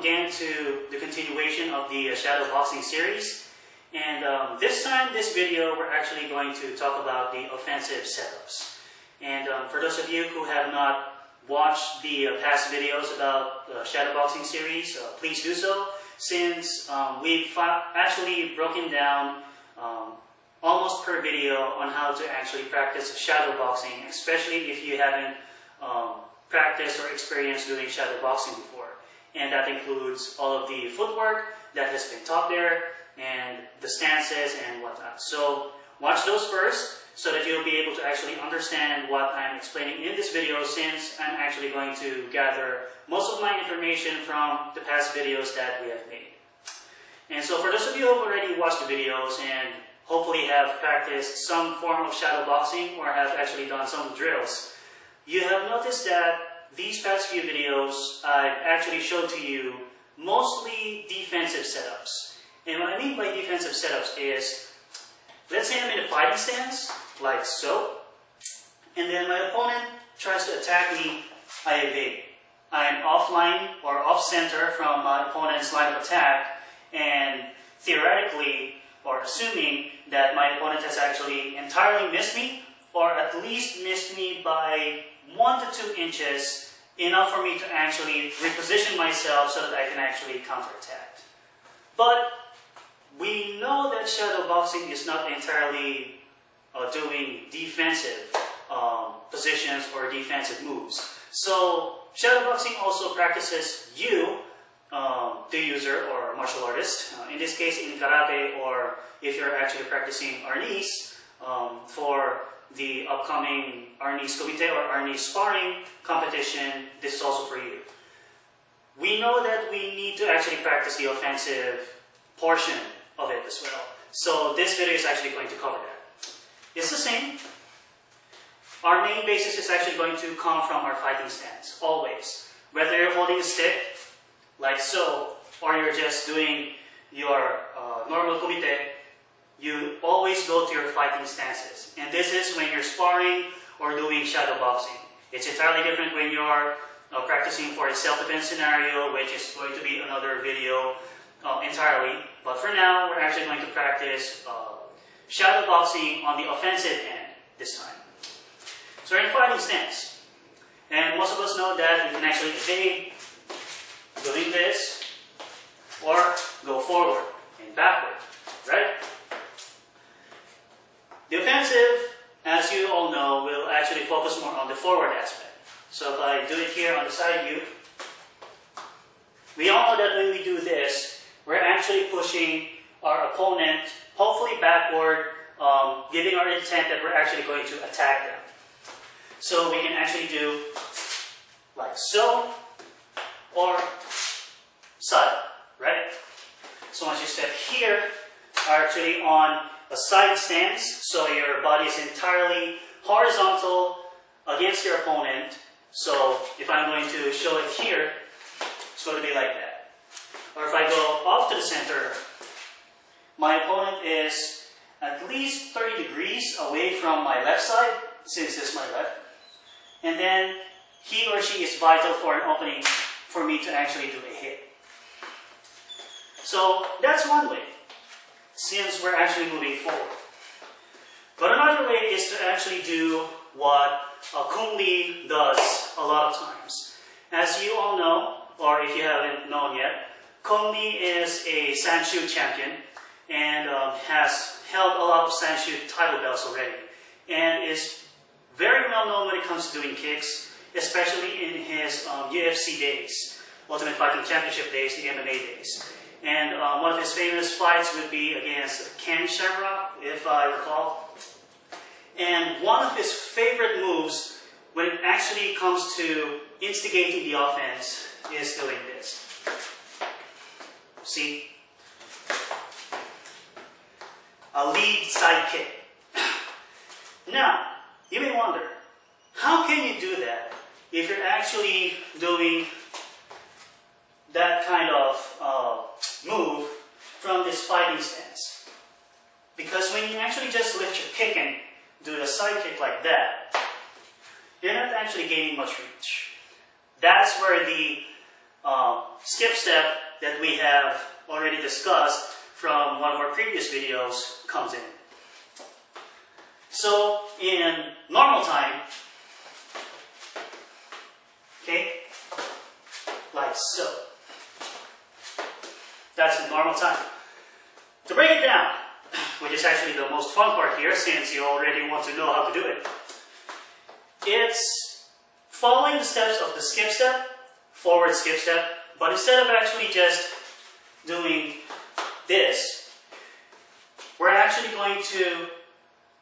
again to the continuation of the Shadowboxing series. And this time, this video, we're actually going to talk about the offensive setups. And for those of you who have not watched the past videos about the Shadowboxing series, please do so, since we've actually broken down almost per video on how to actually practice shadowboxing, especially if you haven't practiced or experienced doing shadowboxing before. And that includes all of the footwork that has been taught there and the stances and whatnot. So watch those first so that you'll be able to actually understand what I'm explaining in this video, since I'm actually going to gather most of my information from the past videos that we have made. And so for those of you who have already watched the videos and hopefully have practiced some form of shadowboxing or have actually done some drills, you have noticed that these past few videos I've actually showed to you mostly defensive setups. And what I mean by defensive setups is, let's say I'm in a fighting stance, like so, and then my opponent tries to attack me, I evade. I'm offline or off-center from my opponent's line of attack, and theoretically, or assuming that my opponent has actually entirely missed me, or at least missed me by 1 to 2 inches, enough for me to actually reposition myself so that I can actually counterattack. But we know that shadowboxing is not entirely doing defensive positions or defensive moves. So shadowboxing also practices you, the user or martial artist, in this case in karate, or if you're actually practicing Arnis for the upcoming Arnis Kumite or Arnis Sparring competition, this is also for you. We know that we need to actually practice the offensive portion of it as well. So this video is actually going to cover that. It's the same. Our main basis is actually going to come from our fighting stance, always. Whether you're holding a stick, like so, or you're just doing your normal kumite, you always go to your fighting stances. And this is when you're sparring or doing shadowboxing. It's entirely different when you're practicing for a self-defense scenario, which is going to be another video entirely. But for now, we're actually going to practice shadowboxing on the offensive end this time. So we're in fighting stance. And most of us know that we can actually evade doing this, or go forward and backward, right? The offensive, as you all know, will actually focus more on the forward aspect. So if I do it here on the side view, we all know that when we do this, we're actually pushing our opponent, hopefully backward, giving our intent that we're actually going to attack them. So we can actually do like so, or side, right? So once you step here, are actually on a side stance, so your body is entirely horizontal against your opponent. So if I'm going to show it here, it's going to be like that. Or if I go off to the center, my opponent is at least 30 degrees away from my left side, since this is my left. And then he or she is vital for an opening for me to actually do a hit. So that's one way, since we're actually moving forward. But another way is to actually do what Kung Lee does a lot of times. As you all know, or if you haven't known yet, Kung Lee is a Sanshou champion and has held a lot of Sanshou title belts already, and is very well known when it comes to doing kicks, especially in his UFC days, Ultimate Fighting Championship days, the MMA days. And one of his famous fights would be against Ken Shamrock, if I recall. And one of his favorite moves, when it actually comes to instigating the offense, is doing this. See? A lead side kick. Now, you may wonder, how can you do that if you're actually doing that kind of move from this fighting stance? Because when you actually just lift your kick and do the side kick like that, you're not actually gaining much reach. That's where the skip step that we have already discussed from one of our previous videos comes in. So in normal time, okay, like so. That's in normal time. To break it down, which is actually the most fun part here since you already want to know how to do it, it's following the steps of the skip step, forward skip step, but instead of actually just doing this, we're actually going to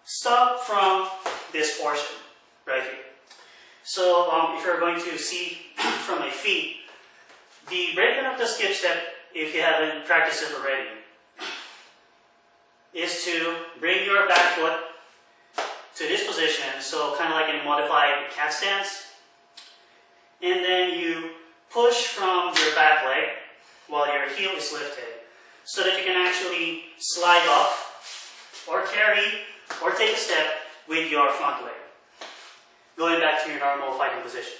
stop from this portion right here. So if you're going to see from my feet, the breakdown of the skip step, if you haven't practiced it already, is to bring your back foot to this position, so kind of like in a modified cat stance, and then you push from your back leg while your heel is lifted, so that you can actually slide off or carry or take a step with your front leg, going back to your normal fighting position.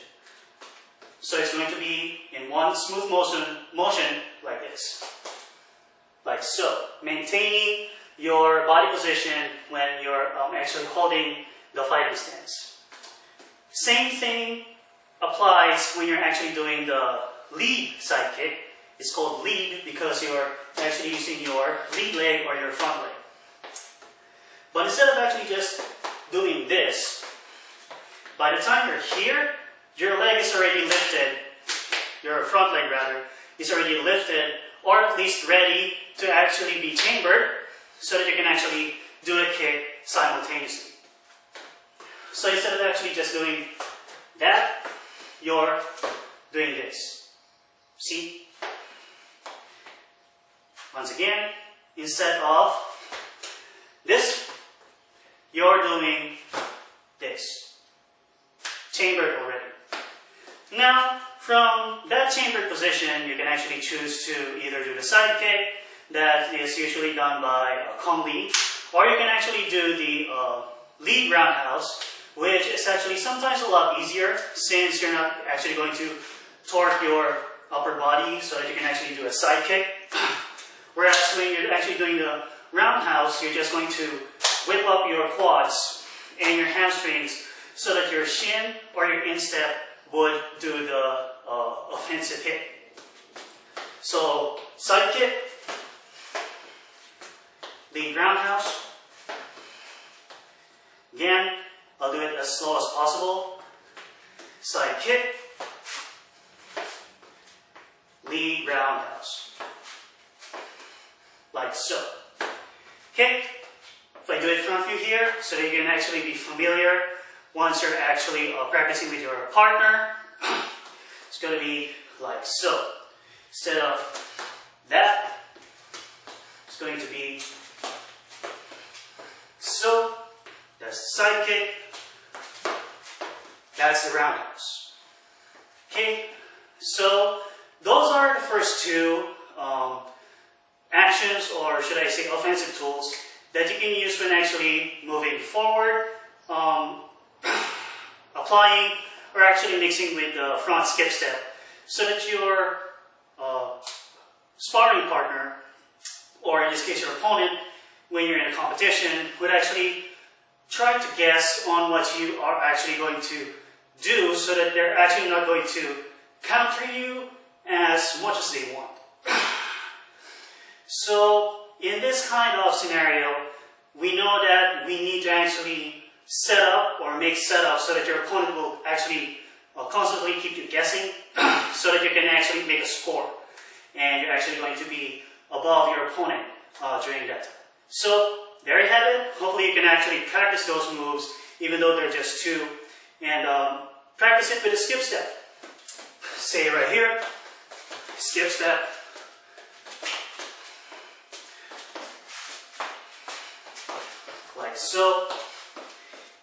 So it's going to be in one smooth motion like this, like so, maintaining your body position when you're actually holding the fighting stance. Same thing applies when you're actually doing the lead side kick. It's called lead because you're actually using your lead leg or your front leg. But instead of actually just doing this, by the time you're here, your leg is already lifted, your front leg rather, is already lifted, or at least ready to actually be chambered, so that you can actually do a kick simultaneously. So instead of actually just doing that, you're doing this. See? Once again, instead of this, you're doing this. Chambered already. Now, from that chambered position, you can actually choose to either do the side kick, that is usually done by Kong Lee, or you can actually do the lead roundhouse, which is actually sometimes a lot easier since you're not actually going to torque your upper body so that you can actually do a side kick. Whereas when you're actually doing the roundhouse, you're just going to whip up your quads and your hamstrings so that your shin or your instep would do the offensive hit. So side kick, lead roundhouse. Again, I'll do it as slow as possible. Side kick, lead roundhouse. Like so. Okay, if I do it front view here, so that you can actually be familiar once you're actually practicing with your partner, it's going to be like so. Instead of that, it's going to be so. That's the side kick. That's the roundhouse. Okay, so those are the first two actions, or should I say offensive tools, that you can use when actually moving forward, applying, or actually mixing with the front skip step, so that your sparring partner, or in this case your opponent, when you're in a competition, would actually try to guess on what you are actually going to do, so that they're actually not going to counter you as much as they want. So in this kind of scenario, we know that we need to actually set up or make setups so that your opponent will actually constantly keep you guessing, so that you can actually make a score, and you're actually going to be above your opponent during that time. So there you have it. Hopefully you can actually practice those moves, even though they're just two, and practice it with a skip step. Say right here, skip step. Like so.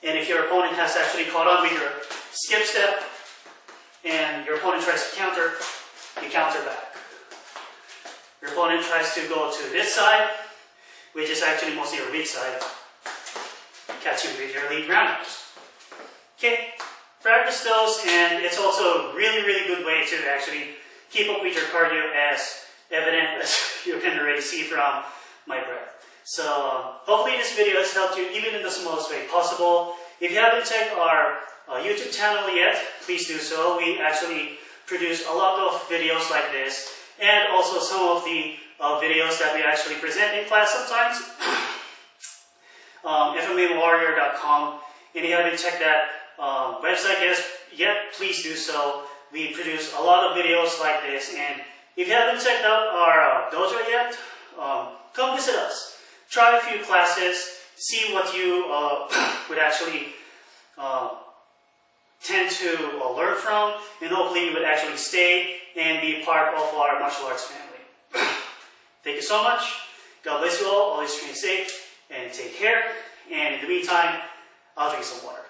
And if your opponent has actually caught on with your skip step, and your opponent tries to counter, you counter back. Your opponent tries to go to this side, which is actually mostly your weak side, catch you with your lead roundhouse. Okay, practice those, and it's also a really, really good way to actually keep up with your cardio, as evident as you can already see from my breath. So hopefully this video has helped you even in the smallest way possible. If you haven't checked our YouTube channel yet, please do so. We actually produce a lot of videos like this, and also some of the videos that we actually present in class sometimes. FMAwarrior.com. And if you haven't checked that website yet, please do so. We produce a lot of videos like this, and if you haven't checked out our dojo yet, come visit us. Try a few classes, see what you would actually tend to learn from, and hopefully you would actually stay and be part of our martial arts family. Thank you so much. God bless you all. Always train safe and take care. And in the meantime, I'll drink some water.